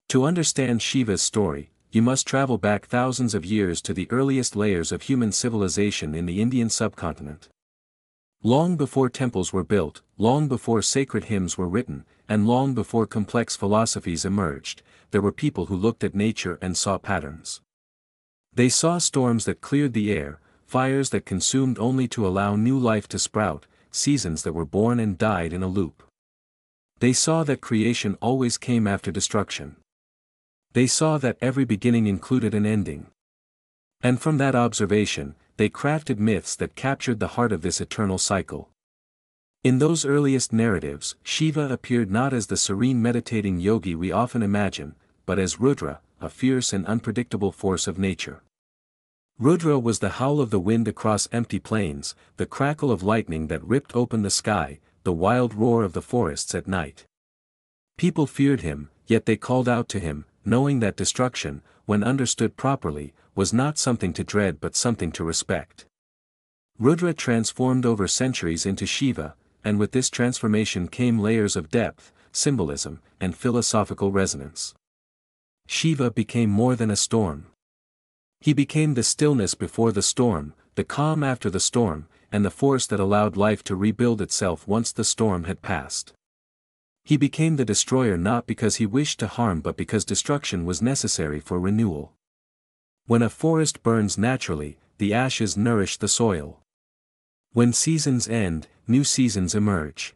To understand Shiva's story, you must travel back thousands of years to the earliest layers of human civilization in the Indian subcontinent. Long before temples were built, long before sacred hymns were written, and long before complex philosophies emerged, there were people who looked at nature and saw patterns. They saw storms that cleared the air, fires that consumed only to allow new life to sprout, seasons that were born and died in a loop. They saw that creation always came after destruction. They saw that every beginning included an ending. And from that observation, they crafted myths that captured the heart of this eternal cycle. In those earliest narratives, Shiva appeared not as the serene meditating yogi we often imagine, but as Rudra, a fierce and unpredictable force of nature. Rudra was the howl of the wind across empty plains, the crackle of lightning that ripped open the sky, the wild roar of the forests at night. People feared him, yet they called out to him, knowing that destruction, when understood properly, was not something to dread but something to respect. Rudra transformed over centuries into Shiva, and with this transformation came layers of depth, symbolism, and philosophical resonance. Shiva became more than a storm. He became the stillness before the storm, the calm after the storm, and the force that allowed life to rebuild itself once the storm had passed. He became the destroyer not because he wished to harm but because destruction was necessary for renewal. When a forest burns naturally, the ashes nourish the soil. When seasons end, new seasons emerge.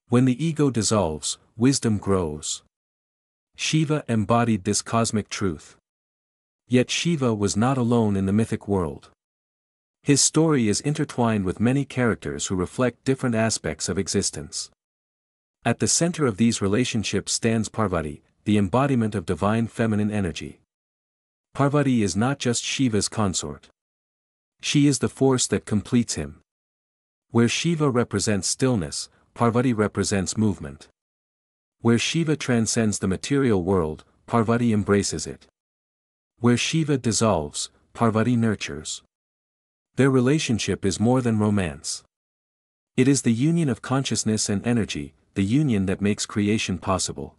When the ego dissolves, wisdom grows. Shiva embodied this cosmic truth. Yet Shiva was not alone in the mythic world. His story is intertwined with many characters who reflect different aspects of existence. At the center of these relationships stands Parvati, the embodiment of divine feminine energy. Parvati is not just Shiva's consort. She is the force that completes him. Where Shiva represents stillness, Parvati represents movement. Where Shiva transcends the material world, Parvati embraces it. Where Shiva dissolves, Parvati nurtures. Their relationship is more than romance. It is the union of consciousness and energy, the union that makes creation possible.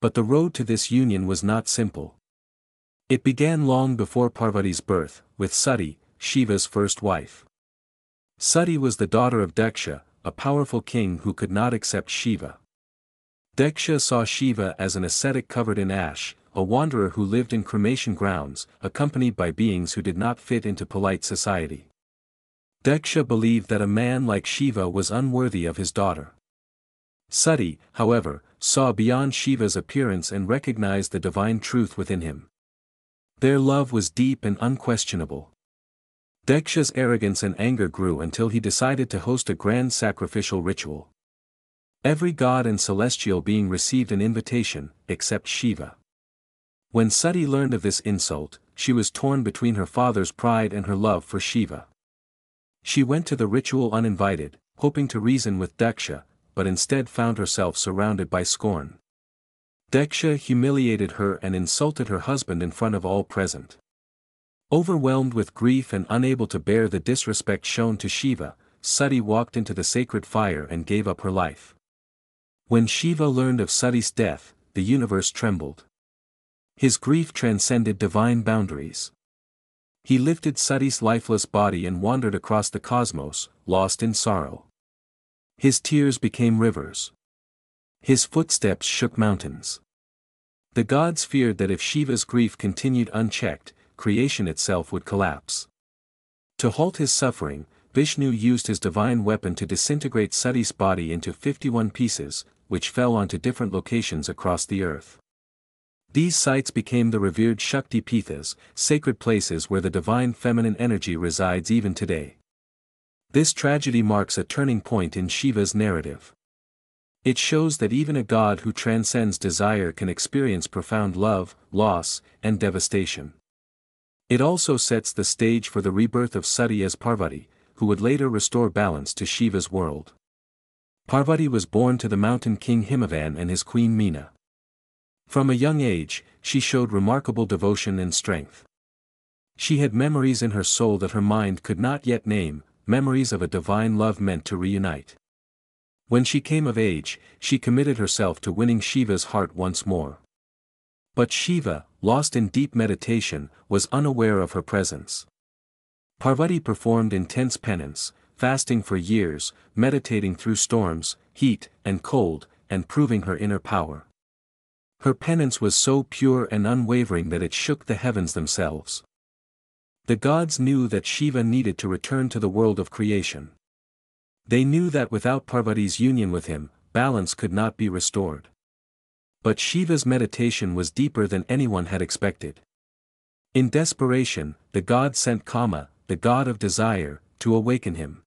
But the road to this union was not simple. It began long before Parvati's birth, with Sati, Shiva's first wife. Sati was the daughter of Daksha, a powerful king who could not accept Shiva. Daksha saw Shiva as an ascetic covered in ash, a wanderer who lived in cremation grounds, accompanied by beings who did not fit into polite society. Daksha believed that a man like Shiva was unworthy of his daughter. Sati, however, saw beyond Shiva's appearance and recognized the divine truth within him. Their love was deep and unquestionable. Daksha's arrogance and anger grew until he decided to host a grand sacrificial ritual. Every god and celestial being received an invitation, except Shiva. When Sati learned of this insult, she was torn between her father's pride and her love for Shiva. She went to the ritual uninvited, hoping to reason with Daksha, but instead found herself surrounded by scorn. Daksha humiliated her and insulted her husband in front of all present. Overwhelmed with grief and unable to bear the disrespect shown to Shiva, Sati walked into the sacred fire and gave up her life. When Shiva learned of Sati's death, the universe trembled. His grief transcended divine boundaries. He lifted Sati's lifeless body and wandered across the cosmos, lost in sorrow. His tears became rivers. His footsteps shook mountains. The gods feared that if Shiva's grief continued unchecked, creation itself would collapse. To halt his suffering, Vishnu used his divine weapon to disintegrate Sati's body into 51 pieces, which fell onto different locations across the earth. These sites became the revered Shakti Pithas, sacred places where the divine feminine energy resides even today. This tragedy marks a turning point in Shiva's narrative. It shows that even a god who transcends desire can experience profound love, loss, and devastation. It also sets the stage for the rebirth of Sati as Parvati, who would later restore balance to Shiva's world. Parvati was born to the mountain king Himavan and his queen Meena. From a young age, she showed remarkable devotion and strength. She had memories in her soul that her mind could not yet name, memories of a divine love meant to reunite. When she came of age, she committed herself to winning Shiva's heart once more. But Shiva, lost in deep meditation, was unaware of her presence. Parvati performed intense penance, fasting for years, meditating through storms, heat, and cold, and proving her inner power. Her penance was so pure and unwavering that it shook the heavens themselves. The gods knew that Shiva needed to return to the world of creation. They knew that without Parvati's union with him, balance could not be restored. But Shiva's meditation was deeper than anyone had expected. In desperation, the god sent Kama, the god of desire, to awaken him.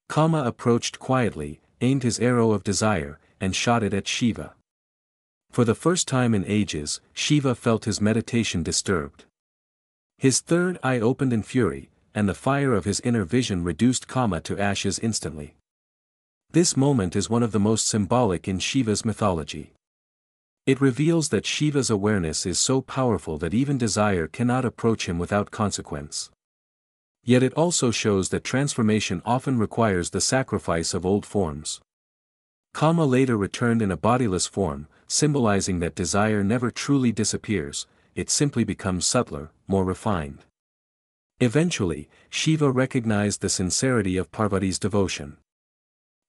Kama approached quietly, aimed his arrow of desire, and shot it at Shiva. For the first time in ages, Shiva felt his meditation disturbed. His third eye opened in fury, and the fire of his inner vision reduced Kama to ashes instantly. This moment is one of the most symbolic in Shiva's mythology. It reveals that Shiva's awareness is so powerful that even desire cannot approach him without consequence. Yet it also shows that transformation often requires the sacrifice of old forms. Kama later returned in a bodiless form, symbolizing that desire never truly disappears, it simply becomes subtler, more refined. Eventually, Shiva recognized the sincerity of Parvati's devotion.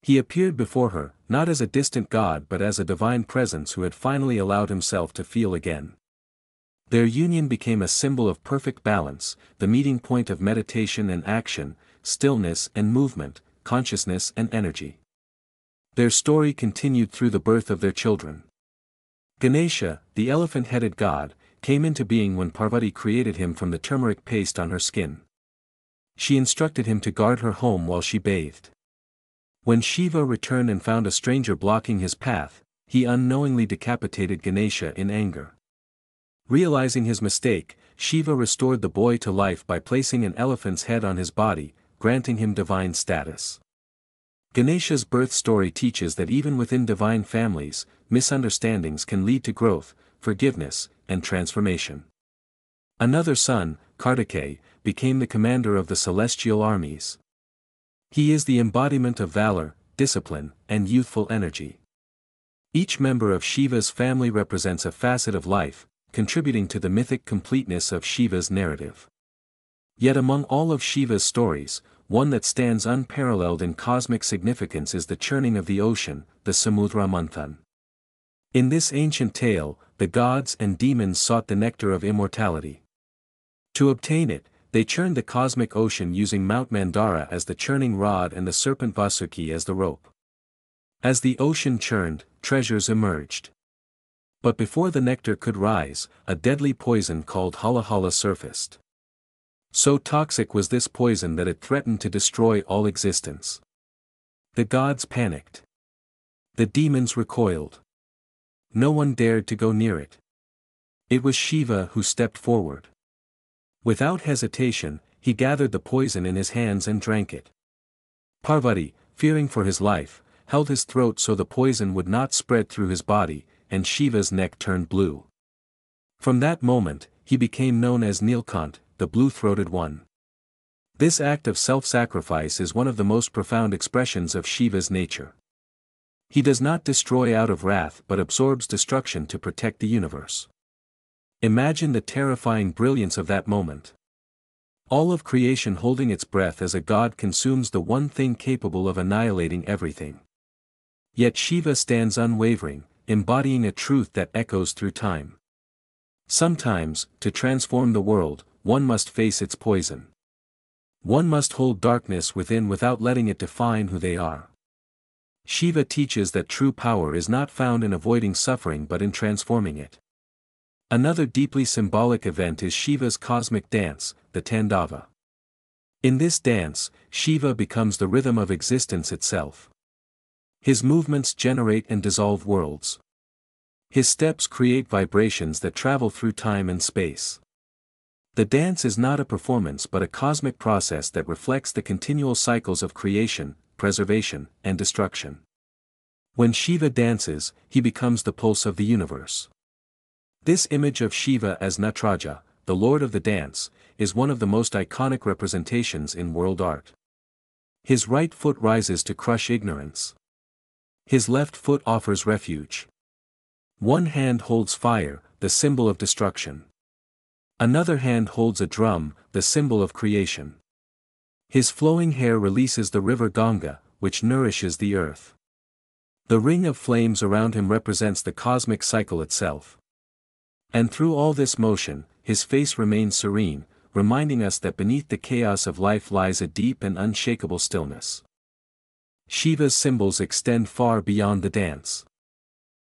He appeared before her, not as a distant god but as a divine presence who had finally allowed himself to feel again. Their union became a symbol of perfect balance, the meeting point of meditation and action, stillness and movement, consciousness and energy. Their story continued through the birth of their children. Ganesha, the elephant-headed god, came into being when Parvati created him from the turmeric paste on her skin. She instructed him to guard her home while she bathed. When Shiva returned and found a stranger blocking his path, he unknowingly decapitated Ganesha in anger. Realizing his mistake, Shiva restored the boy to life by placing an elephant's head on his body, granting him divine status. Ganesha's birth story teaches that even within divine families, misunderstandings can lead to growth, forgiveness, and transformation. Another son, Kartikeya, became the commander of the celestial armies. He is the embodiment of valor, discipline, and youthful energy. Each member of Shiva's family represents a facet of life, contributing to the mythic completeness of Shiva's narrative. Yet among all of Shiva's stories, one that stands unparalleled in cosmic significance is the churning of the ocean, the Samudra Manthan. In this ancient tale, the gods and demons sought the nectar of immortality. To obtain it, they churned the cosmic ocean using Mount Mandara as the churning rod and the serpent Vasuki as the rope. As the ocean churned, treasures emerged. But before the nectar could rise, a deadly poison called Halahala surfaced. So toxic was this poison that it threatened to destroy all existence. The gods panicked. The demons recoiled. No one dared to go near it. It was Shiva who stepped forward. Without hesitation, he gathered the poison in his hands and drank it. Parvati, fearing for his life, held his throat so the poison would not spread through his body, and Shiva's neck turned blue. From that moment, he became known as Neelkanth, the blue-throated one. This act of self-sacrifice is one of the most profound expressions of Shiva's nature. He does not destroy out of wrath but absorbs destruction to protect the universe. Imagine the terrifying brilliance of that moment. All of creation holding its breath as a god consumes the one thing capable of annihilating everything. Yet Shiva stands unwavering, embodying a truth that echoes through time. Sometimes, to transform the world, one must face its poison. One must hold darkness within without letting it define who they are. Shiva teaches that true power is not found in avoiding suffering but in transforming it. Another deeply symbolic event is Shiva's cosmic dance, the Tandava. In this dance, Shiva becomes the rhythm of existence itself. His movements generate and dissolve worlds. His steps create vibrations that travel through time and space. The dance is not a performance but a cosmic process that reflects the continual cycles of creation, preservation, and destruction. When Shiva dances, he becomes the pulse of the universe. This image of Shiva as Nataraja, the Lord of the Dance, is one of the most iconic representations in world art. His right foot rises to crush ignorance. His left foot offers refuge. One hand holds fire, the symbol of destruction. Another hand holds a drum, the symbol of creation. His flowing hair releases the river Ganga, which nourishes the earth. The ring of flames around him represents the cosmic cycle itself. And through all this motion, his face remains serene, reminding us that beneath the chaos of life lies a deep and unshakable stillness. Shiva's symbols extend far beyond the dance.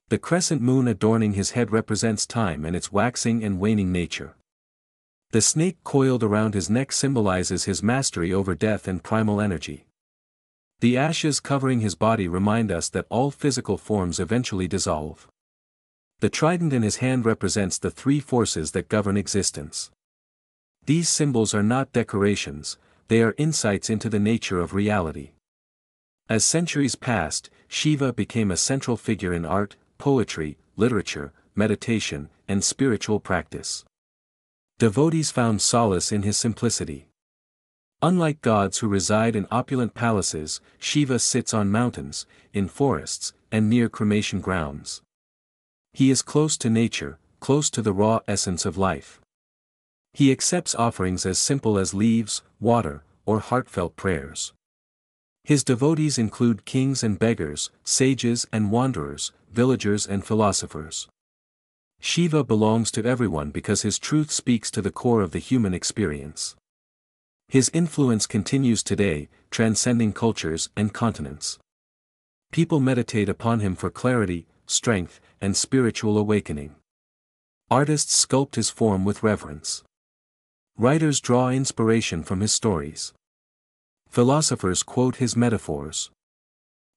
The crescent moon adorning his head represents time and its waxing and waning nature. The snake coiled around his neck symbolizes his mastery over death and primal energy. The ashes covering his body remind us that all physical forms eventually dissolve. The trident in his hand represents the three forces that govern existence. These symbols are not decorations, they are insights into the nature of reality. As centuries passed, Shiva became a central figure in art, poetry, literature, meditation, and spiritual practice. Devotees found solace in his simplicity. Unlike gods who reside in opulent palaces, Shiva sits on mountains, in forests, and near cremation grounds. He is close to nature, close to the raw essence of life. He accepts offerings as simple as leaves, water, or heartfelt prayers. His devotees include kings and beggars, sages and wanderers, villagers and philosophers. Shiva belongs to everyone because his truth speaks to the core of the human experience. His influence continues today, transcending cultures and continents. People meditate upon him for clarity, strength, and spiritual awakening. Artists sculpt his form with reverence. Writers draw inspiration from his stories. Philosophers quote his metaphors.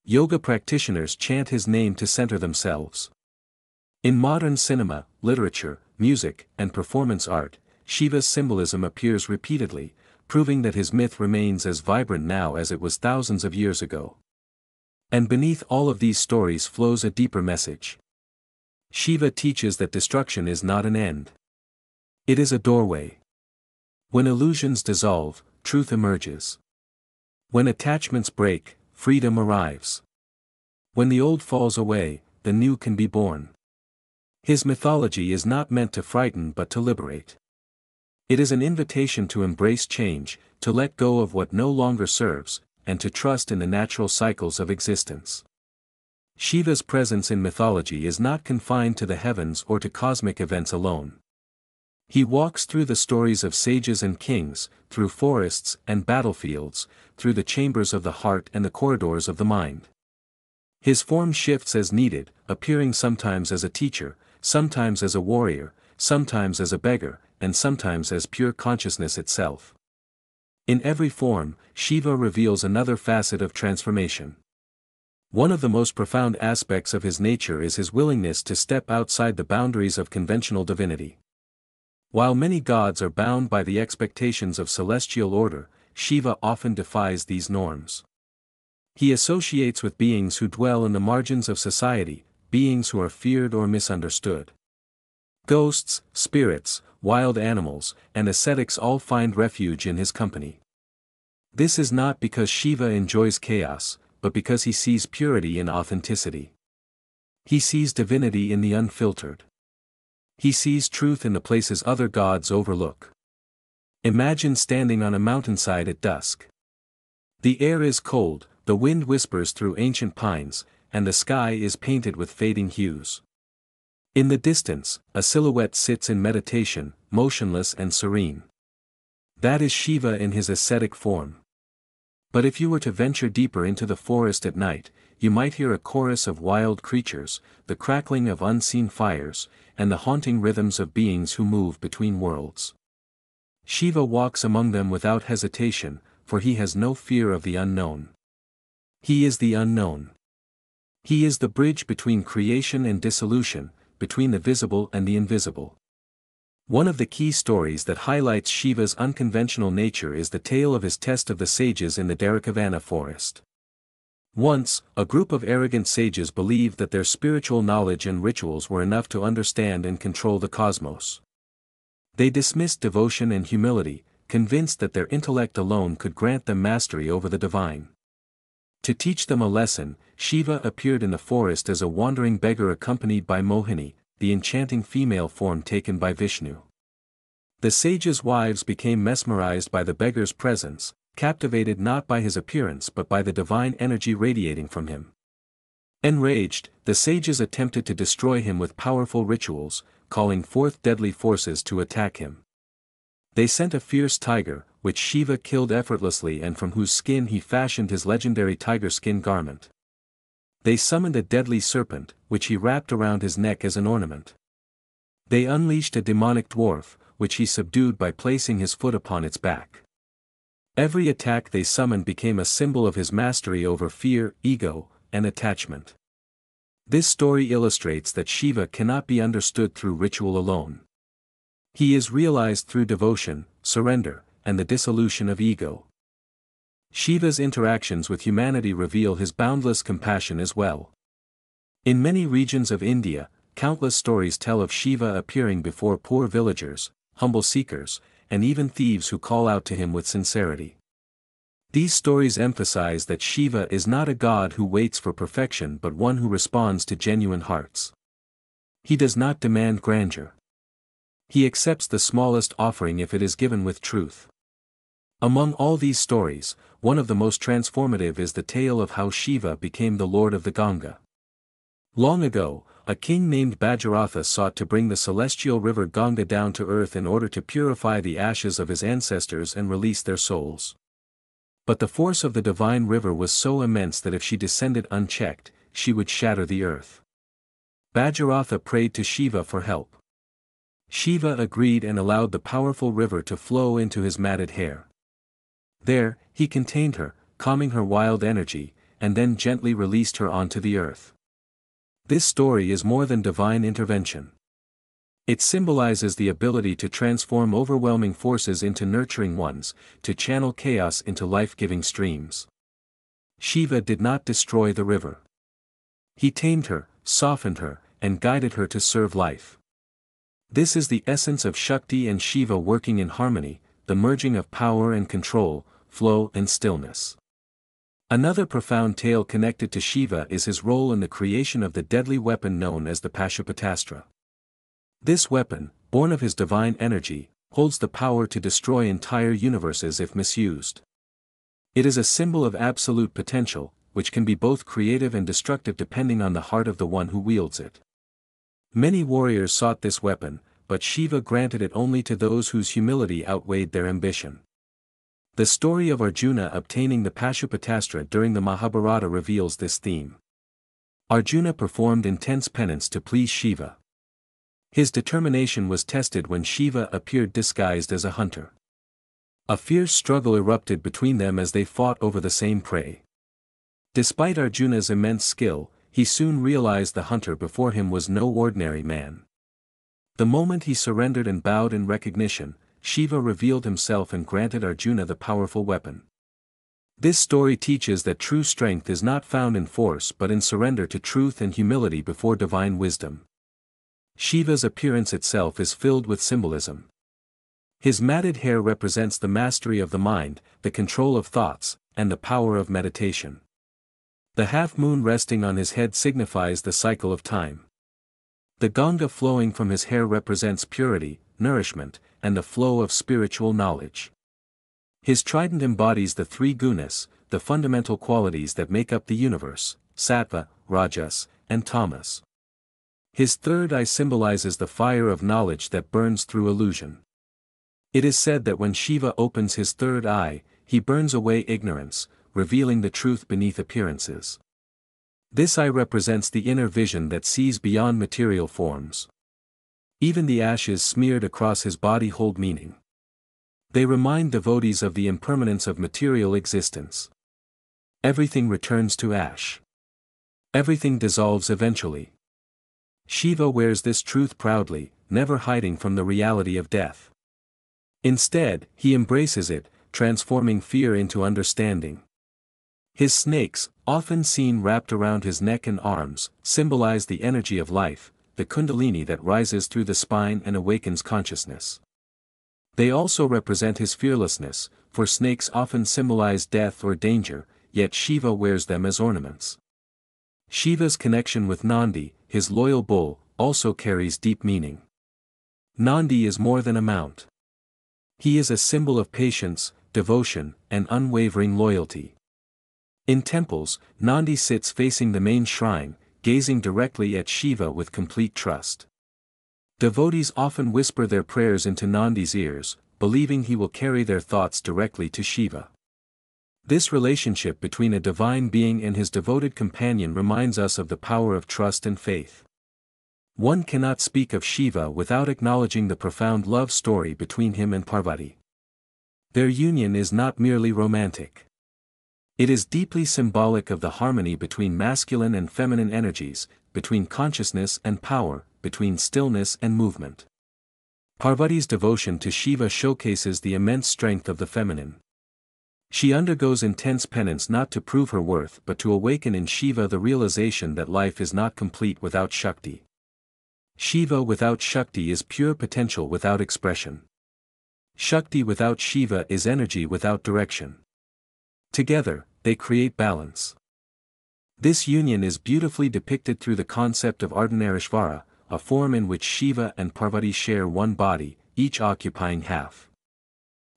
Yoga practitioners chant his name to center themselves. In modern cinema, literature, music, and performance art, Shiva's symbolism appears repeatedly, proving that his myth remains as vibrant now as it was thousands of years ago. And beneath all of these stories flows a deeper message. Shiva teaches that destruction is not an end. It is a doorway. When illusions dissolve, truth emerges. When attachments break, freedom arrives. When the old falls away, the new can be born. His mythology is not meant to frighten but to liberate. It is an invitation to embrace change, to let go of what no longer serves, and to trust in the natural cycles of existence. Shiva's presence in mythology is not confined to the heavens or to cosmic events alone. He walks through the stories of sages and kings, through forests and battlefields, through the chambers of the heart and the corridors of the mind. His form shifts as needed, appearing sometimes as a teacher, sometimes as a warrior, sometimes as a beggar, and sometimes as pure consciousness itself. In every form, Shiva reveals another facet of transformation. One of the most profound aspects of his nature is his willingness to step outside the boundaries of conventional divinity. While many gods are bound by the expectations of celestial order, Shiva often defies these norms. He associates with beings who dwell in the margins of society, beings who are feared or misunderstood. Ghosts, spirits, wild animals, and ascetics all find refuge in his company. This is not because Shiva enjoys chaos, but because he sees purity in authenticity. He sees divinity in the unfiltered. He sees truth in the places other gods overlook. Imagine standing on a mountainside at dusk. The air is cold, the wind whispers through ancient pines, and the sky is painted with fading hues. In the distance, a silhouette sits in meditation, motionless and serene. That is Shiva in his ascetic form. But if you were to venture deeper into the forest at night, you might hear a chorus of wild creatures, the crackling of unseen fires, and the haunting rhythms of beings who move between worlds. Shiva walks among them without hesitation, for he has no fear of the unknown. He is the unknown. He is the bridge between creation and dissolution, between the visible and the invisible. One of the key stories that highlights Shiva's unconventional nature is the tale of his test of the sages in the Dwarkavana forest. Once, a group of arrogant sages believed that their spiritual knowledge and rituals were enough to understand and control the cosmos. They dismissed devotion and humility, convinced that their intellect alone could grant them mastery over the divine. To teach them a lesson, Shiva appeared in the forest as a wandering beggar accompanied by Mohini, the enchanting female form taken by Vishnu. The sages' wives became mesmerized by the beggar's presence, captivated not by his appearance but by the divine energy radiating from him. Enraged, the sages attempted to destroy him with powerful rituals, calling forth deadly forces to attack him. They sent a fierce tiger, which Shiva killed effortlessly and from whose skin he fashioned his legendary tiger skin garment. They summoned a deadly serpent, which he wrapped around his neck as an ornament. They unleashed a demonic dwarf, which he subdued by placing his foot upon its back. Every attack they summoned became a symbol of his mastery over fear, ego, and attachment. This story illustrates that Shiva cannot be understood through ritual alone. He is realized through devotion, surrender, and the dissolution of ego. Shiva's interactions with humanity reveal his boundless compassion as well. In many regions of India, countless stories tell of Shiva appearing before poor villagers, humble seekers, and even thieves who call out to him with sincerity. These stories emphasize that Shiva is not a god who waits for perfection but one who responds to genuine hearts. He does not demand grandeur. He accepts the smallest offering if it is given with truth. Among all these stories, one of the most transformative is the tale of how Shiva became the lord of the Ganga. Long ago, a king named Bhagiratha sought to bring the celestial river Ganga down to earth in order to purify the ashes of his ancestors and release their souls. But the force of the divine river was so immense that if she descended unchecked, she would shatter the earth. Bhagiratha prayed to Shiva for help. Shiva agreed and allowed the powerful river to flow into his matted hair. There, he contained her, calming her wild energy, and then gently released her onto the earth. This story is more than divine intervention. It symbolizes the ability to transform overwhelming forces into nurturing ones, to channel chaos into life-giving streams. Shiva did not destroy the river. He tamed her, softened her, and guided her to serve life. This is the essence of Shakti and Shiva working in harmony, the merging of power and control, flow and stillness. Another profound tale connected to Shiva is his role in the creation of the deadly weapon known as the Pashupatastra. This weapon, born of his divine energy, holds the power to destroy entire universes if misused. It is a symbol of absolute potential, which can be both creative and destructive depending on the heart of the one who wields it. Many warriors sought this weapon, but Shiva granted it only to those whose humility outweighed their ambition. The story of Arjuna obtaining the Pashupatastra during the Mahabharata reveals this theme. Arjuna performed intense penance to please Shiva. His determination was tested when Shiva appeared disguised as a hunter. A fierce struggle erupted between them as they fought over the same prey. Despite Arjuna's immense skill, he soon realized the hunter before him was no ordinary man. The moment he surrendered and bowed in recognition, Shiva revealed himself and granted Arjuna the powerful weapon. This story teaches that true strength is not found in force but in surrender to truth and humility before divine wisdom. Shiva's appearance itself is filled with symbolism. His matted hair represents the mastery of the mind, the control of thoughts, and the power of meditation. The half-moon resting on his head signifies the cycle of time. The Ganga flowing from his hair represents purity, nourishment, and the flow of spiritual knowledge. His trident embodies the three gunas, the fundamental qualities that make up the universe, sattva, rajas, and tamas. His third eye symbolizes the fire of knowledge that burns through illusion. It is said that when Shiva opens his third eye, he burns away ignorance, revealing the truth beneath appearances. This eye represents the inner vision that sees beyond material forms. Even the ashes smeared across his body hold meaning. They remind devotees of the impermanence of material existence. Everything returns to ash. Everything dissolves eventually. Shiva wears this truth proudly, never hiding from the reality of death. Instead, he embraces it, transforming fear into understanding. His snakes, often seen wrapped around his neck and arms, symbolize the energy of life, the kundalini that rises through the spine and awakens consciousness. They also represent his fearlessness, for snakes often symbolize death or danger, yet Shiva wears them as ornaments. Shiva's connection with Nandi, his loyal bull, also carries deep meaning. Nandi is more than a mount. He is a symbol of patience, devotion, and unwavering loyalty. In temples, Nandi sits facing the main shrine, gazing directly at Shiva with complete trust. Devotees often whisper their prayers into Nandi's ears, believing he will carry their thoughts directly to Shiva. This relationship between a divine being and his devoted companion reminds us of the power of trust and faith. One cannot speak of Shiva without acknowledging the profound love story between him and Parvati. Their union is not merely romantic. It is deeply symbolic of the harmony between masculine and feminine energies, between consciousness and power, between stillness and movement. Parvati's devotion to Shiva showcases the immense strength of the feminine. She undergoes intense penance not to prove her worth but to awaken in Shiva the realization that life is not complete without Shakti. Shiva without Shakti is pure potential without expression. Shakti without Shiva is energy without direction. Together, they create balance. This union is beautifully depicted through the concept of Ardhanarishvara, a form in which Shiva and Parvati share one body, each occupying half.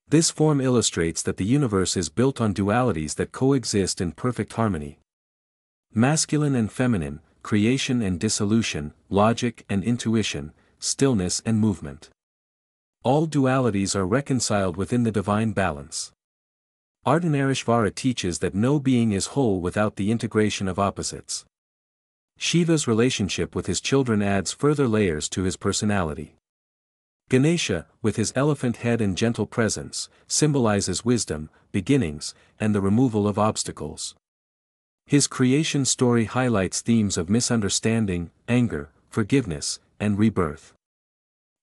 This form illustrates that the universe is built on dualities that coexist in perfect harmony. Masculine and feminine, creation and dissolution, logic and intuition, stillness and movement. All dualities are reconciled within the divine balance. Ardhanarishvara teaches that no being is whole without the integration of opposites. Shiva's relationship with his children adds further layers to his personality. Ganesha, with his elephant head and gentle presence, symbolizes wisdom, beginnings, and the removal of obstacles. His creation story highlights themes of misunderstanding, anger, forgiveness, and rebirth.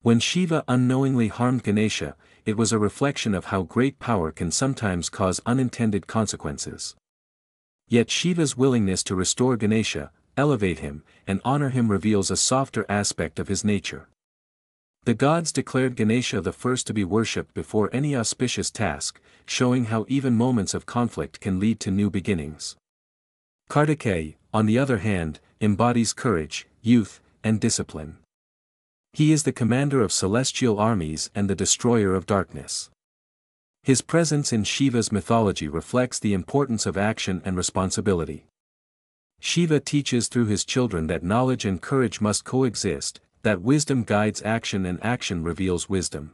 When Shiva unknowingly harmed Ganesha, it was a reflection of how great power can sometimes cause unintended consequences. Yet Shiva's willingness to restore Ganesha, elevate him, and honor him reveals a softer aspect of his nature. The gods declared Ganesha the first to be worshipped before any auspicious task, showing how even moments of conflict can lead to new beginnings. Kartikeya, on the other hand, embodies courage, youth, and discipline. He is the commander of celestial armies and the destroyer of darkness. His presence in Shiva's mythology reflects the importance of action and responsibility. Shiva teaches through his children that knowledge and courage must coexist, that wisdom guides action and action reveals wisdom.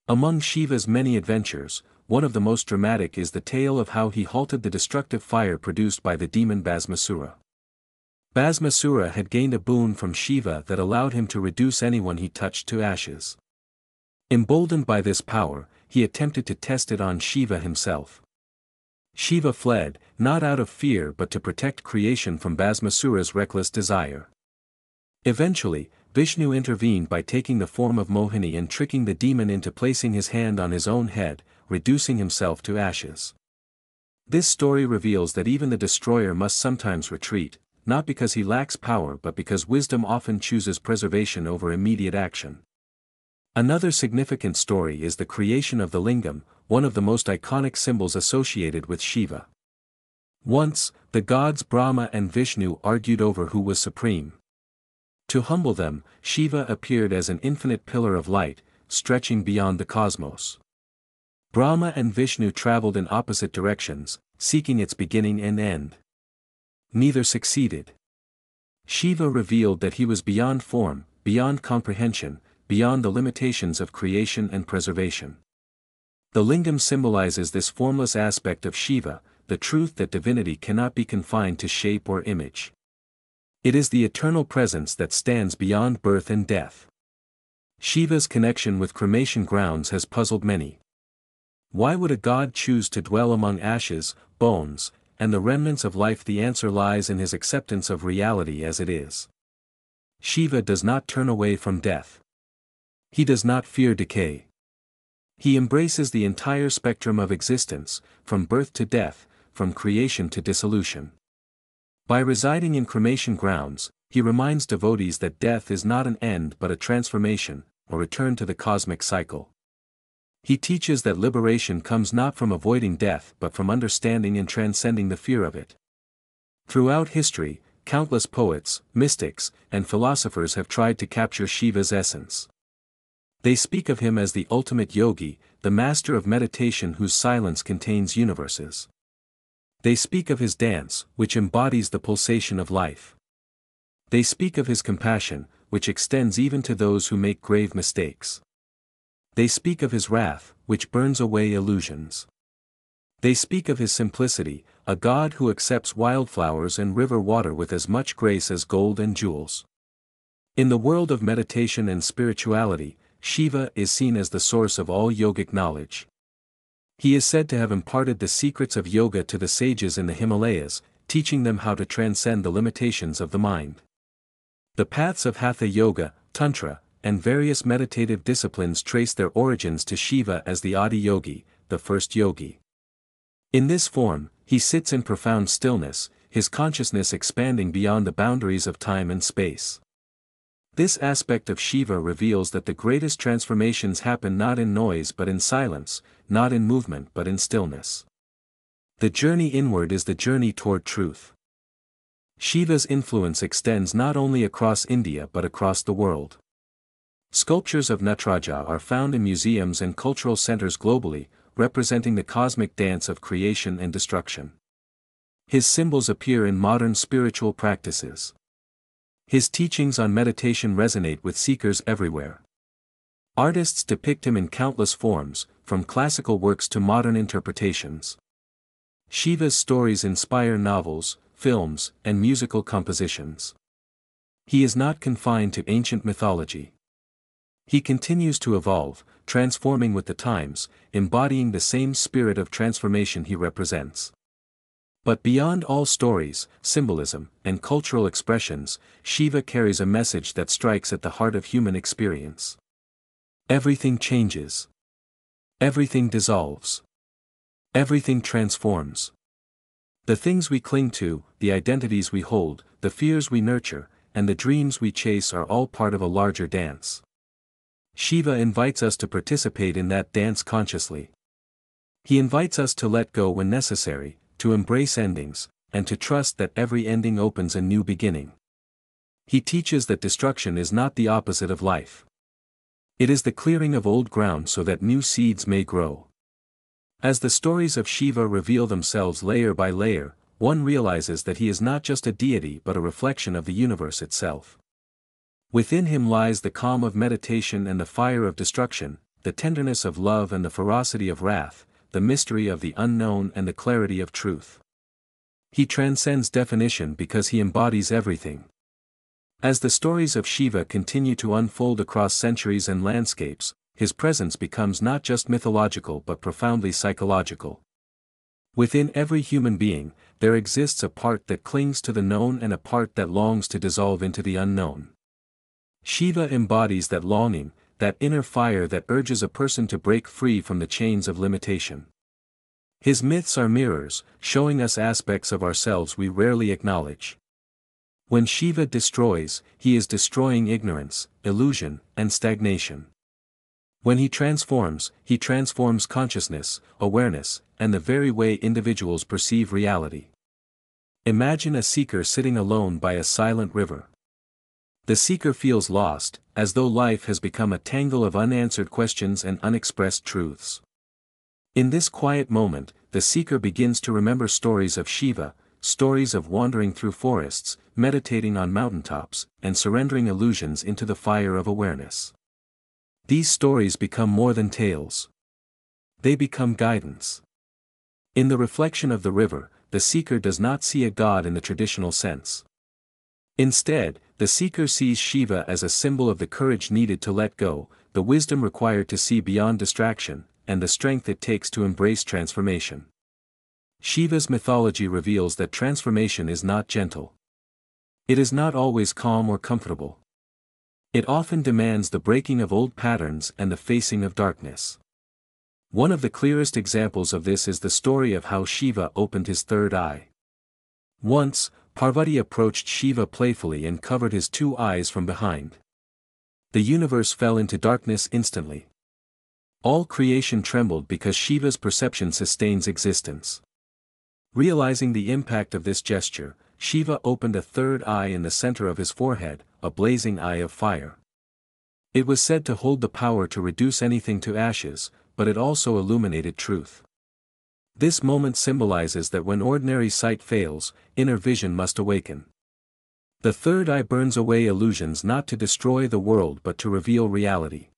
Among Shiva's many adventures, one of the most dramatic is the tale of how he halted the destructive fire produced by the demon Bhasmasura. Bhasmasura had gained a boon from Shiva that allowed him to reduce anyone he touched to ashes. Emboldened by this power, he attempted to test it on Shiva himself. Shiva fled, not out of fear but to protect creation from Bhasmasura's reckless desire. Eventually, Vishnu intervened by taking the form of Mohini and tricking the demon into placing his hand on his own head, reducing himself to ashes. This story reveals that even the destroyer must sometimes retreat, not because he lacks power but because wisdom often chooses preservation over immediate action. Another significant story is the creation of the lingam, one of the most iconic symbols associated with Shiva. Once, the gods Brahma and Vishnu argued over who was supreme. To humble them, Shiva appeared as an infinite pillar of light, stretching beyond the cosmos. Brahma and Vishnu traveled in opposite directions, seeking its beginning and end. Neither succeeded. Shiva revealed that he was beyond form, beyond comprehension, beyond the limitations of creation and preservation. The lingam symbolizes this formless aspect of Shiva, the truth that divinity cannot be confined to shape or image. It is the eternal presence that stands beyond birth and death. Shiva's connection with cremation grounds has puzzled many. Why would a god choose to dwell among ashes, bones, and the remnants of life? The answer lies in his acceptance of reality as it is. Shiva does not turn away from death. He does not fear decay. He embraces the entire spectrum of existence, from birth to death, from creation to dissolution. By residing in cremation grounds, he reminds devotees that death is not an end but a transformation, a return to the cosmic cycle. He teaches that liberation comes not from avoiding death but from understanding and transcending the fear of it. Throughout history, countless poets, mystics, and philosophers have tried to capture Shiva's essence. They speak of him as the ultimate yogi, the master of meditation whose silence contains universes. They speak of his dance, which embodies the pulsation of life. They speak of his compassion, which extends even to those who make grave mistakes. They speak of his wrath, which burns away illusions. They speak of his simplicity, a god who accepts wildflowers and river water with as much grace as gold and jewels. In the world of meditation and spirituality, Shiva is seen as the source of all yogic knowledge. He is said to have imparted the secrets of yoga to the sages in the Himalayas, teaching them how to transcend the limitations of the mind. The paths of Hatha Yoga, Tantra, and various meditative disciplines trace their origins to Shiva as the Adi Yogi, the first yogi. In this form, he sits in profound stillness, his consciousness expanding beyond the boundaries of time and space. This aspect of Shiva reveals that the greatest transformations happen not in noise but in silence, not in movement but in stillness. The journey inward is the journey toward truth. Shiva's influence extends not only across India but across the world. Sculptures of Nataraja are found in museums and cultural centers globally, representing the cosmic dance of creation and destruction. His symbols appear in modern spiritual practices. His teachings on meditation resonate with seekers everywhere. Artists depict him in countless forms, from classical works to modern interpretations. Shiva's stories inspire novels, films, and musical compositions. He is not confined to ancient mythology. He continues to evolve, transforming with the times, embodying the same spirit of transformation he represents. But beyond all stories, symbolism, and cultural expressions, Shiva carries a message that strikes at the heart of human experience. Everything changes. Everything dissolves. Everything transforms. The things we cling to, the identities we hold, the fears we nurture, and the dreams we chase are all part of a larger dance. Shiva invites us to participate in that dance consciously. He invites us to let go when necessary, to embrace endings, and to trust that every ending opens a new beginning. He teaches that destruction is not the opposite of life. It is the clearing of old ground so that new seeds may grow. As the stories of Shiva reveal themselves layer by layer, one realizes that he is not just a deity but a reflection of the universe itself. Within him lies the calm of meditation and the fire of destruction, the tenderness of love and the ferocity of wrath, the mystery of the unknown and the clarity of truth. He transcends definition because he embodies everything. As the stories of Shiva continue to unfold across centuries and landscapes, his presence becomes not just mythological but profoundly psychological. Within every human being, there exists a part that clings to the known and a part that longs to dissolve into the unknown. Shiva embodies that longing, that inner fire that urges a person to break free from the chains of limitation. His myths are mirrors, showing us aspects of ourselves we rarely acknowledge. When Shiva destroys, he is destroying ignorance, illusion, and stagnation. When he transforms consciousness, awareness, and the very way individuals perceive reality. Imagine a seeker sitting alone by a silent river. The seeker feels lost, as though life has become a tangle of unanswered questions and unexpressed truths. In this quiet moment, the seeker begins to remember stories of Shiva, stories of wandering through forests, meditating on mountaintops, and surrendering illusions into the fire of awareness. These stories become more than tales. They become guidance. In the reflection of the river, the seeker does not see a god in the traditional sense. Instead, the seeker sees Shiva as a symbol of the courage needed to let go, the wisdom required to see beyond distraction, and the strength it takes to embrace transformation. Shiva's mythology reveals that transformation is not gentle. It is not always calm or comfortable. It often demands the breaking of old patterns and the facing of darkness. One of the clearest examples of this is the story of how Shiva opened his third eye. Once, Parvati approached Shiva playfully and covered his two eyes from behind. The universe fell into darkness instantly. All creation trembled because Shiva's perception sustains existence. Realizing the impact of this gesture, Shiva opened a third eye in the center of his forehead, a blazing eye of fire. It was said to hold the power to reduce anything to ashes, but it also illuminated truth. This moment symbolizes that when ordinary sight fails, inner vision must awaken. The third eye burns away illusions not to destroy the world but to reveal reality.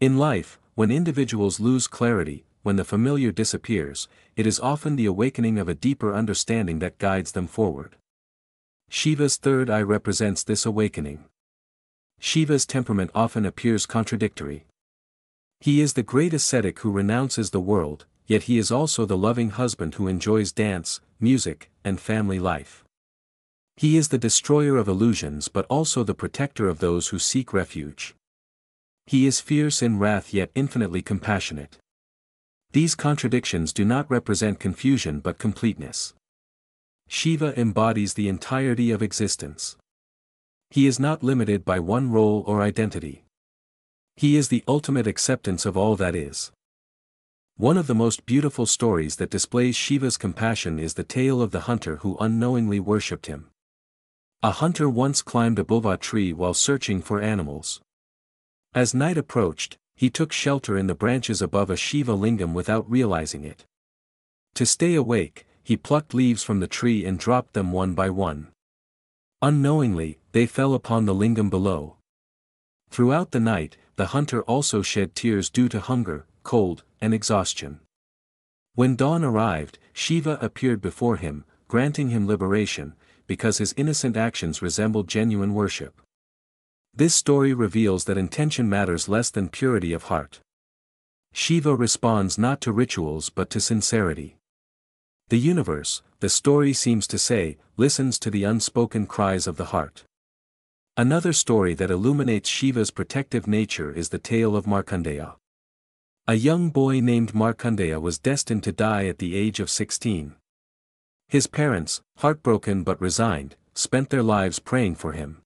In life, when individuals lose clarity, when the familiar disappears, it is often the awakening of a deeper understanding that guides them forward. Shiva's third eye represents this awakening. Shiva's temperament often appears contradictory. He is the great ascetic who renounces the world, yet he is also the loving husband who enjoys dance, music, and family life. He is the destroyer of illusions but also the protector of those who seek refuge. He is fierce in wrath yet infinitely compassionate. These contradictions do not represent confusion but completeness. Shiva embodies the entirety of existence. He is not limited by one role or identity. He is the ultimate acceptance of all that is. One of the most beautiful stories that displays Shiva's compassion is the tale of the hunter who unknowingly worshipped him. A hunter once climbed above a tree while searching for animals. As night approached, he took shelter in the branches above a Shiva lingam without realizing it. To stay awake, he plucked leaves from the tree and dropped them one by one. Unknowingly, they fell upon the lingam below. Throughout the night, the hunter also shed tears due to hunger, cold, and exhaustion. When dawn arrived, Shiva appeared before him, granting him liberation, because his innocent actions resembled genuine worship. This story reveals that intention matters less than purity of heart. Shiva responds not to rituals but to sincerity. The universe, the story seems to say, listens to the unspoken cries of the heart. Another story that illuminates Shiva's protective nature is the tale of Markandeya. A young boy named Markandeya was destined to die at the age of 16. His parents, heartbroken but resigned, spent their lives praying for him.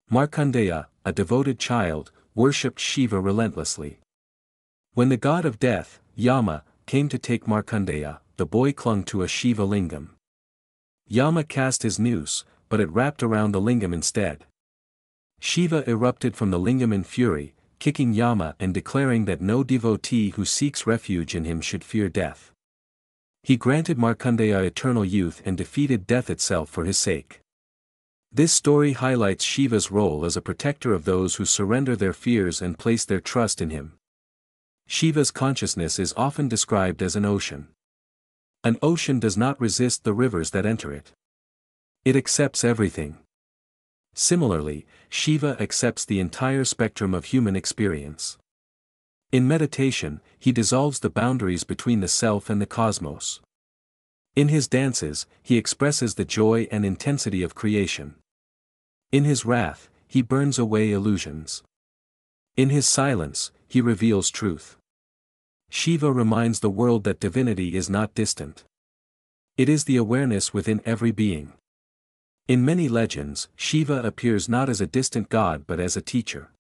Markandeya, a devoted child, worshipped Shiva relentlessly. When the god of death, Yama, came to take Markandeya, the boy clung to a Shiva lingam. Yama cast his noose, but it wrapped around the lingam instead. Shiva erupted from the lingam in fury, kicking Yama and declaring that no devotee who seeks refuge in him should fear death. He granted Markandeya eternal youth and defeated death itself for his sake. This story highlights Shiva's role as a protector of those who surrender their fears and place their trust in him. Shiva's consciousness is often described as an ocean. An ocean does not resist the rivers that enter it. It accepts everything. Similarly, Shiva accepts the entire spectrum of human experience. In meditation, he dissolves the boundaries between the self and the cosmos. In his dances, he expresses the joy and intensity of creation. In his wrath, he burns away illusions. In his silence, he reveals truth. Shiva reminds the world that divinity is not distant. It is the awareness within every being. In many legends, Shiva appears not as a distant god but as a teacher.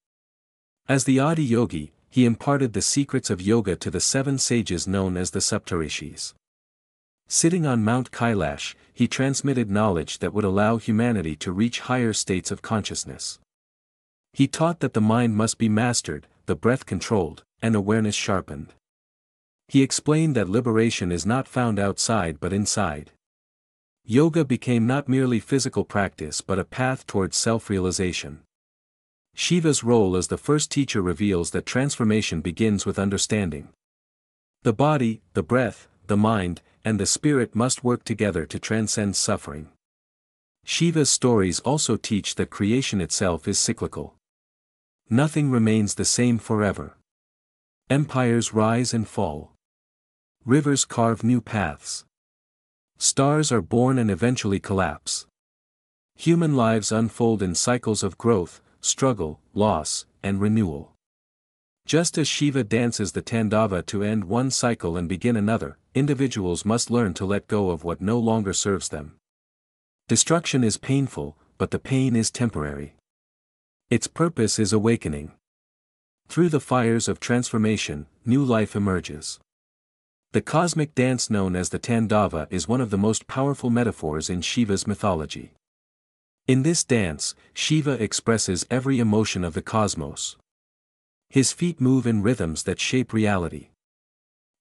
As the Adi Yogi, he imparted the secrets of yoga to the 7 sages known as the Saptarishis. Sitting on Mount Kailash, he transmitted knowledge that would allow humanity to reach higher states of consciousness. He taught that the mind must be mastered, the breath controlled, and awareness sharpened. He explained that liberation is not found outside but inside. Yoga became not merely physical practice but a path towards self-realization. Shiva's role as the first teacher reveals that transformation begins with understanding. The body, the breath, the mind, and the spirit must work together to transcend suffering. Shiva's stories also teach that creation itself is cyclical. Nothing remains the same forever. Empires rise and fall. Rivers carve new paths. Stars are born and eventually collapse. Human lives unfold in cycles of growth, struggle, loss, and renewal. Just as Shiva dances the Tandava to end one cycle and begin another, individuals must learn to let go of what no longer serves them. Destruction is painful, but the pain is temporary. Its purpose is awakening. Through the fires of transformation, new life emerges. The cosmic dance known as the Tandava is one of the most powerful metaphors in Shiva's mythology. In this dance, Shiva expresses every emotion of the cosmos. His feet move in rhythms that shape reality.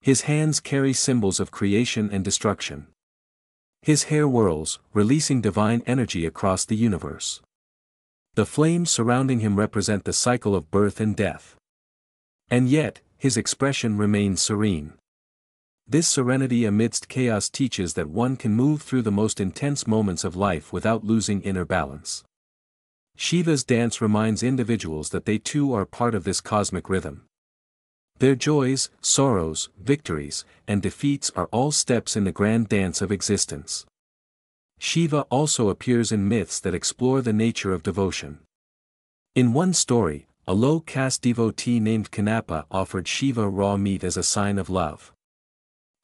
His hands carry symbols of creation and destruction. His hair whirls, releasing divine energy across the universe. The flames surrounding him represent the cycle of birth and death. And yet, his expression remains serene. This serenity amidst chaos teaches that one can move through the most intense moments of life without losing inner balance. Shiva's dance reminds individuals that they too are part of this cosmic rhythm. Their joys, sorrows, victories, and defeats are all steps in the grand dance of existence. Shiva also appears in myths that explore the nature of devotion. In one story, a low-caste devotee named Kanapa offered Shiva raw meat as a sign of love.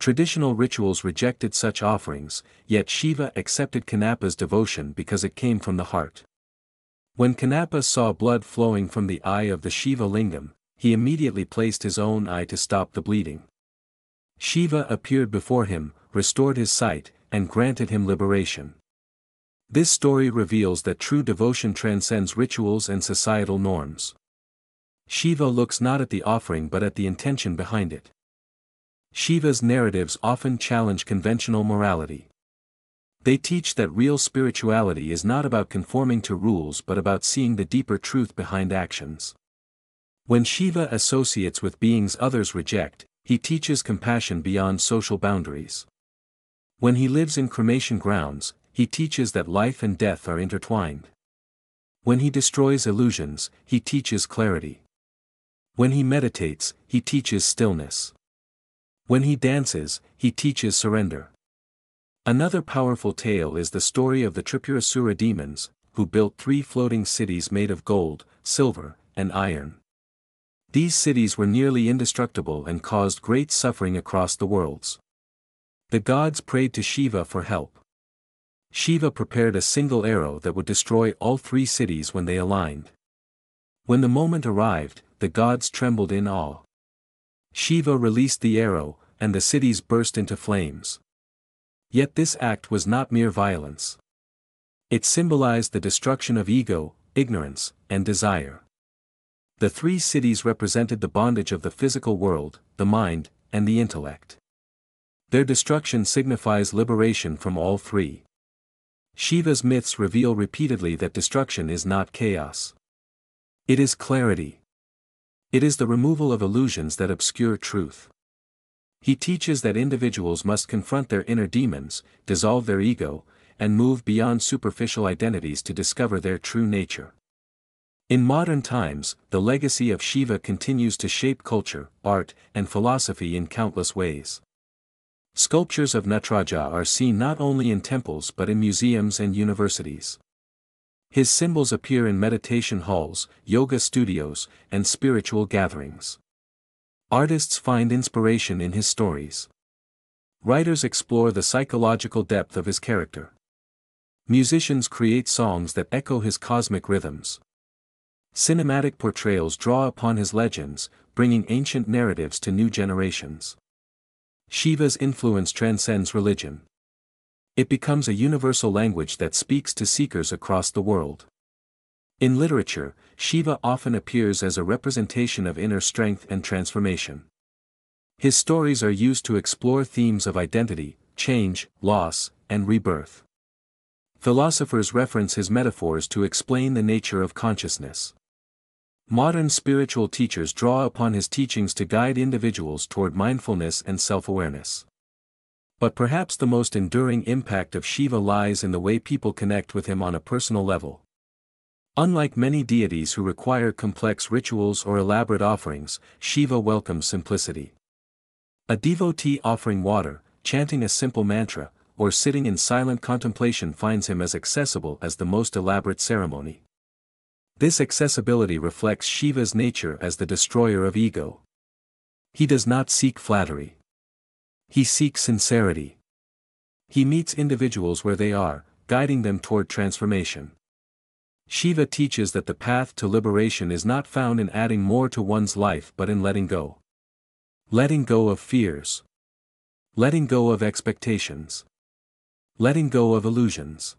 Traditional rituals rejected such offerings, yet Shiva accepted Kanapa's devotion because it came from the heart. When Kanapa saw blood flowing from the eye of the Shiva lingam, he immediately placed his own eye to stop the bleeding. Shiva appeared before him, restored his sight, and granted him liberation. This story reveals that true devotion transcends rituals and societal norms. Shiva looks not at the offering but at the intention behind it. Shiva's narratives often challenge conventional morality. They teach that real spirituality is not about conforming to rules but about seeing the deeper truth behind actions. When Shiva associates with beings others reject, he teaches compassion beyond social boundaries. When he lives in cremation grounds, he teaches that life and death are intertwined. When he destroys illusions, he teaches clarity. When he meditates, he teaches stillness. When he dances, he teaches surrender. Another powerful tale is the story of the Tripurasura demons, who built 3 floating cities made of gold, silver, and iron. These cities were nearly indestructible and caused great suffering across the worlds. The gods prayed to Shiva for help. Shiva prepared a single arrow that would destroy all 3 cities when they aligned. When the moment arrived, the gods trembled in awe. Shiva released the arrow, and the cities burst into flames. Yet this act was not mere violence. It symbolized the destruction of ego, ignorance, and desire. The 3 cities represented the bondage of the physical world, the mind, and the intellect. Their destruction signifies liberation from all 3. Shiva's myths reveal repeatedly that destruction is not chaos. It is clarity. It is the removal of illusions that obscure truth. He teaches that individuals must confront their inner demons, dissolve their ego, and move beyond superficial identities to discover their true nature. In modern times, the legacy of Shiva continues to shape culture, art, and philosophy in countless ways. Sculptures of Nataraja are seen not only in temples but in museums and universities. His symbols appear in meditation halls, yoga studios, and spiritual gatherings. Artists find inspiration in his stories. Writers explore the psychological depth of his character. Musicians create songs that echo his cosmic rhythms. Cinematic portrayals draw upon his legends, bringing ancient narratives to new generations. Shiva's influence transcends religion. It becomes a universal language that speaks to seekers across the world. In literature, Shiva often appears as a representation of inner strength and transformation. His stories are used to explore themes of identity, change, loss, and rebirth. Philosophers reference his metaphors to explain the nature of consciousness. Modern spiritual teachers draw upon his teachings to guide individuals toward mindfulness and self-awareness. But perhaps the most enduring impact of Shiva lies in the way people connect with him on a personal level. Unlike many deities who require complex rituals or elaborate offerings, Shiva welcomes simplicity. A devotee offering water, chanting a simple mantra, or sitting in silent contemplation finds him as accessible as the most elaborate ceremony. This accessibility reflects Shiva's nature as the destroyer of ego. He does not seek flattery. He seeks sincerity. He meets individuals where they are, guiding them toward transformation. Shiva teaches that the path to liberation is not found in adding more to one's life but in letting go. Letting go of fears. Letting go of expectations. Letting go of illusions.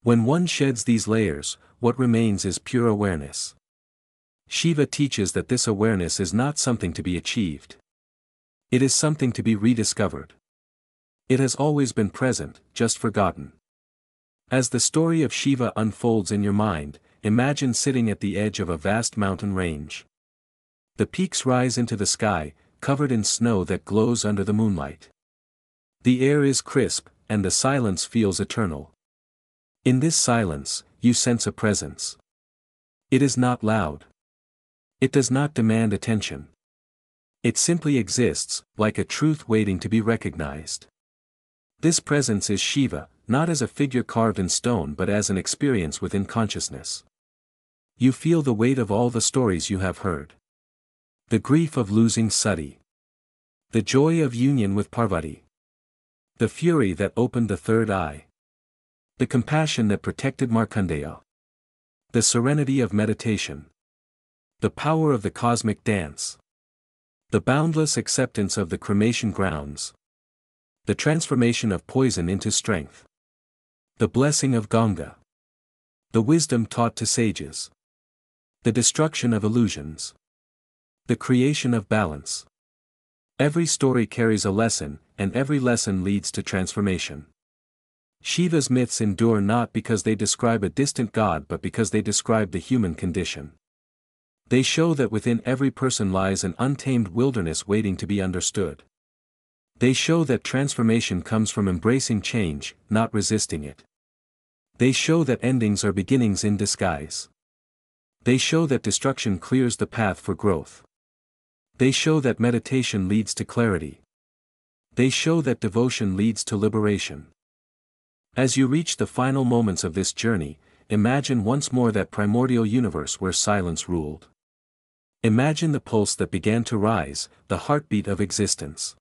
When one sheds these layers, what remains is pure awareness. Shiva teaches that this awareness is not something to be achieved. It is something to be rediscovered. It has always been present, just forgotten. As the story of Shiva unfolds in your mind, imagine sitting at the edge of a vast mountain range. The peaks rise into the sky, covered in snow that glows under the moonlight. The air is crisp, and the silence feels eternal. In this silence, you sense a presence. It is not loud. It does not demand attention. It simply exists, like a truth waiting to be recognized. This presence is Shiva, not as a figure carved in stone but as an experience within consciousness. You feel the weight of all the stories you have heard. The grief of losing Sati. The joy of union with Parvati. The fury that opened the third eye. The compassion that protected Markandeya. The serenity of meditation. The power of the cosmic dance. The boundless acceptance of the cremation grounds. The transformation of poison into strength. The blessing of Ganga. The wisdom taught to sages. The destruction of illusions. The creation of balance. Every story carries a lesson, and every lesson leads to transformation. Shiva's myths endure not because they describe a distant god but because they describe the human condition. They show that within every person lies an untamed wilderness waiting to be understood. They show that transformation comes from embracing change, not resisting it. They show that endings are beginnings in disguise. They show that destruction clears the path for growth. They show that meditation leads to clarity. They show that devotion leads to liberation. As you reach the final moments of this journey, imagine once more that primordial universe where silence ruled. Imagine the pulse that began to rise, the heartbeat of existence.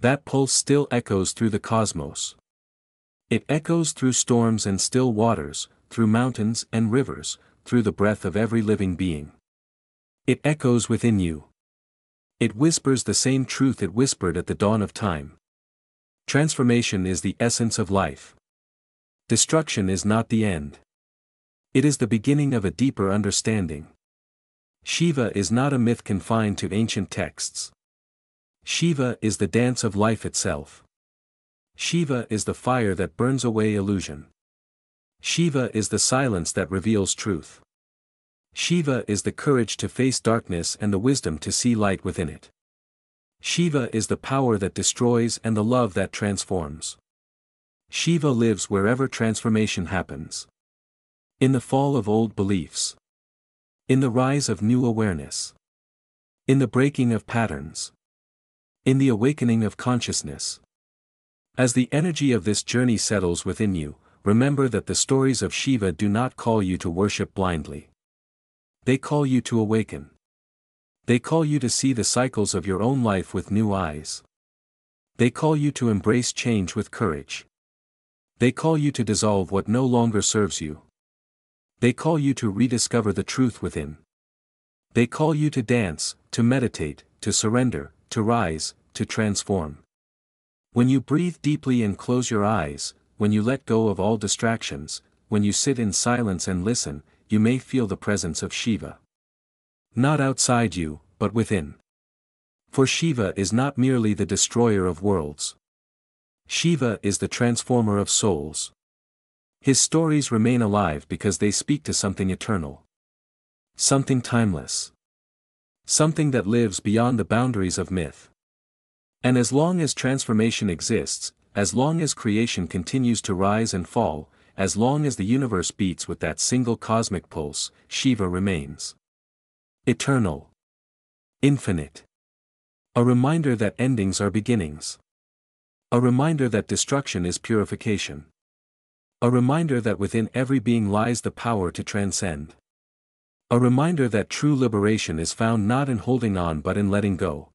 That pulse still echoes through the cosmos. It echoes through storms and still waters, through mountains and rivers, through the breath of every living being. It echoes within you. It whispers the same truth it whispered at the dawn of time. Transformation is the essence of life. Destruction is not the end. It is the beginning of a deeper understanding. Shiva is not a myth confined to ancient texts. Shiva is the dance of life itself. Shiva is the fire that burns away illusion. Shiva is the silence that reveals truth. Shiva is the courage to face darkness and the wisdom to see light within it. Shiva is the power that destroys and the love that transforms. Shiva lives wherever transformation happens. In the fall of old beliefs. In the rise of new awareness. In the breaking of patterns. In the awakening of consciousness. As the energy of this journey settles within you, remember that the stories of Shiva do not call you to worship blindly. They call you to awaken. They call you to see the cycles of your own life with new eyes. They call you to embrace change with courage. They call you to dissolve what no longer serves you. They call you to rediscover the truth within. They call you to dance, to meditate, to surrender, to rise, to transform. When you breathe deeply and close your eyes, when you let go of all distractions, when you sit in silence and listen, you may feel the presence of Shiva. Not outside you, but within. For Shiva is not merely the destroyer of worlds. Shiva is the transformer of souls. His stories remain alive because they speak to something eternal. Something timeless. Something that lives beyond the boundaries of myth. And as long as transformation exists, as long as creation continues to rise and fall, as long as the universe beats with that single cosmic pulse, Shiva remains. Eternal. Infinite. A reminder that endings are beginnings. A reminder that destruction is purification. A reminder that within every being lies the power to transcend. A reminder that true liberation is found not in holding on but in letting go.